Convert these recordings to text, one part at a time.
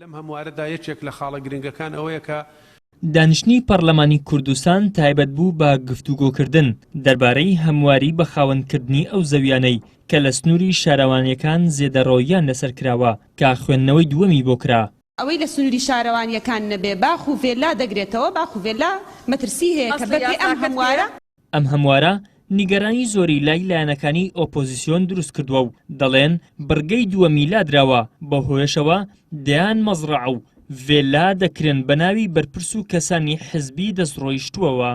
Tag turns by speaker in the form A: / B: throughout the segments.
A: لەم هەموارەدا یەکێک لە خاڵە گرنگەکان ئەوەیە کە
B: دانیشتنی پەرلەمانی کوردستان تایبەت بوو بە گفتوگۆکردن دەربارەی هەمواری بە خاوەنکردنی ئەو زەویانەی کە لە سنووری شارەوانیەکان زێدەڕۆییان لەسەر کراوە کە خوێندنەوەی دووەمی بۆ کرا.
C: ئەوەی لە سنووری شارەوانیەکان نەبێ باخ و ڤێلا دەگرێتەوە، باخ و ڤێلا مەترسی هەیە کە بەپێ ئەم
B: هەموارە نیگەرانی زۆری لای لایەنەکانی ئۆپۆزیسیۆن دروست کردووە و دەڵێن بڕگەی دووەمی لادراوە بە هۆیشەوە دەیان مەزرعە و ڤێلا دەکرێن بە ناوی بەرپرس و کەسانی حزبی دەستڕۆیشتووەوە.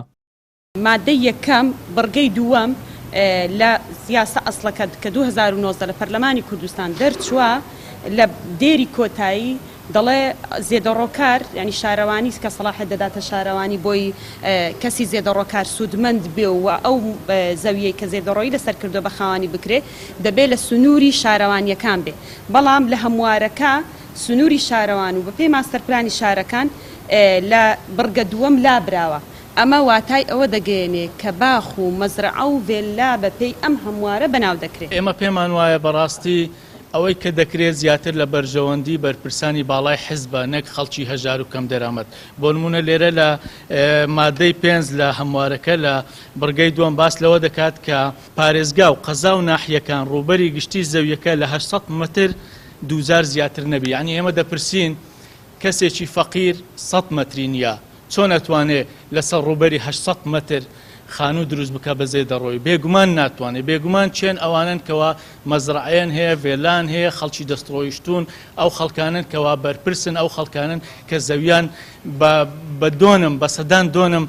C: مادەی یەکەم بڕگەی دووەم لە سیاسە ئەسڵەکە کە 2019 لە پەرلەمانی کوردستان دەرچووە لە دێری کۆتایی دەڵێ زێدەڕۆکار ینی شارەوانی کە سەلاحێت دەداتە شارەوانی بۆی کەسی زێدەڕۆکار سوودمەند بێ و ئەو زەویەی کە زێدەڕۆیی لەسەر کردو بە خاوانی بکرێ دەبێت لە سنووری شارەوانیەکان بێ. بەڵام لە هەموارەکە سنووری شارەوان و بەپێی ماستەرپلانی شارەکان لە بڕگە دووەم لابراوە. ئەمە واتای ئەوە دەگەێنێ کە باخ و مەزرعە و ڤێلا بەپێی ئەم هەموارە بەناو دەکرێت.
D: ئێمە پێمان وایە بەڕاستی ئەوەی کە دەکرێت زیاتر لە بەرژەوەندی بەرپرسانی باڵای حیزبە نەک خەڵکی هەژار و کەم دەرامەت. بۆ نمونە لێرە لە مادەی 5 لە هەموارەکە لە بڕگەی دووەم باس لەوە دەکات کە پارێزگا و قەزا و ناحیەکان ڕووبەری گشتی زەویەکە لە 800 متر دووزار زیاتر نەبی. یعنی ئێمە دەپرسین کەسێکی فەقیر 100 متری نییە چۆن ئەتوانێت لەسەر ڕووبەری 800 متر خانوو دروست بکە بە زێدەڕۆی؟ بێگومان ناتوانێت. بێگومان چێن ئەوانن کەوا مەزرعەیان هەیە، ڤێلان هەیە، خەڵکی دەستڕۆیشتون، ئەو خەڵکانن کەوا بەرپرسن، ئەو خەڵکانن کە زەویان بە دۆنم بە سەدان دۆنم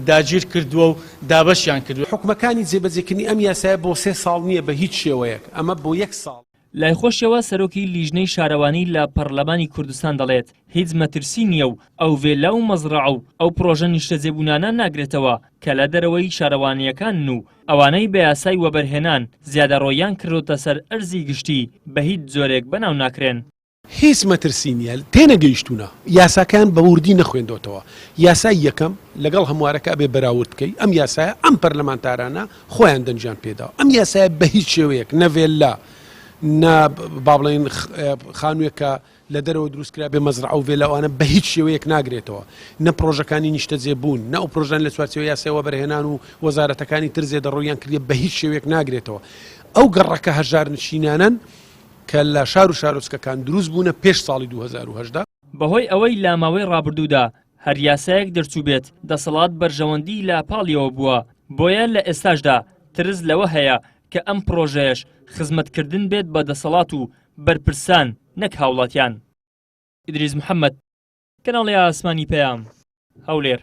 D: داگیر کردووە و دابەشیان کردووە.
A: حکومەکانی جێبەجێکردنی ئەم یاسایە بۆ 3 ساڵ نییە بە هیچ شێوەیەک، ئەمە بۆ 1 ساڵ.
B: لایخۆشەوە سەرۆکی لیژنەی شارەوانی لە پەرلەمانی کوردستان دەڵێت هیچ مەترسی نییە و ئەو ڤێلا و مەزرعە و ئەو پرۆژە نیشتەجێبوونانە ناگرێتەوە کە لە دەرەوەی شارەوانیەکان و ئەوانەی بە یاسای وەبەرهێنان زیادەڕۆیان کردوتە سەر ئەرزی گشتی بە هیچ جۆرێک بەناو ناکرێن.
A: هیچ مەترسی نییە، تێنەگەیشتونە. یاساکان بە وردی نەخوێندۆتەوە. یاسای یەکەم لەگەڵ هەموارەکە ئەبێ بەراورد بکەی. ئەم یاسایە ئەم پەرلەمانتارانە خۆیان دەنجیان پێدا. ئەم یاسایە بە هیچ شێوەیەک نەڤێلا نا با بڵێن خانوویەکە لە دەرەوە دروستکرا بێ مەزرعە و ڤێلاوانە بە هیچ شێوەیەک ناگرێتەوە. نە پرۆژەکانی نیشتەجێبوون، نە ئەو پرۆژەن لە چوارچێوە یاسای وەبەرهێنان و وەزارەتەکانی تر زێدەڕۆیان کردێ بە هیچ شێوەیەک ناگرێتەوە. ئەو گەڕەکە هەژار نشینانن کە لە شار و شارۆچکەکان دروست بوونە پێش ساڵی 2010.
B: بەهۆی ئەوەی لە ماوەی ڕابردوودا هەر یاسایەک دەرچوو بێت دەسەڵات بەرژەوەندی لە پاڵیەوە بووە، بۆیە لە ئێستاشدا ترس لەوە هەیە کە ئەم پرۆژەیەش خزمەتکردن بێت بە دەسەڵات و بەرپرسان نەک هاوڵاتیان. ئیدریس محەممەد، کەناڵی ئاسمانی پەیام، هەولێر.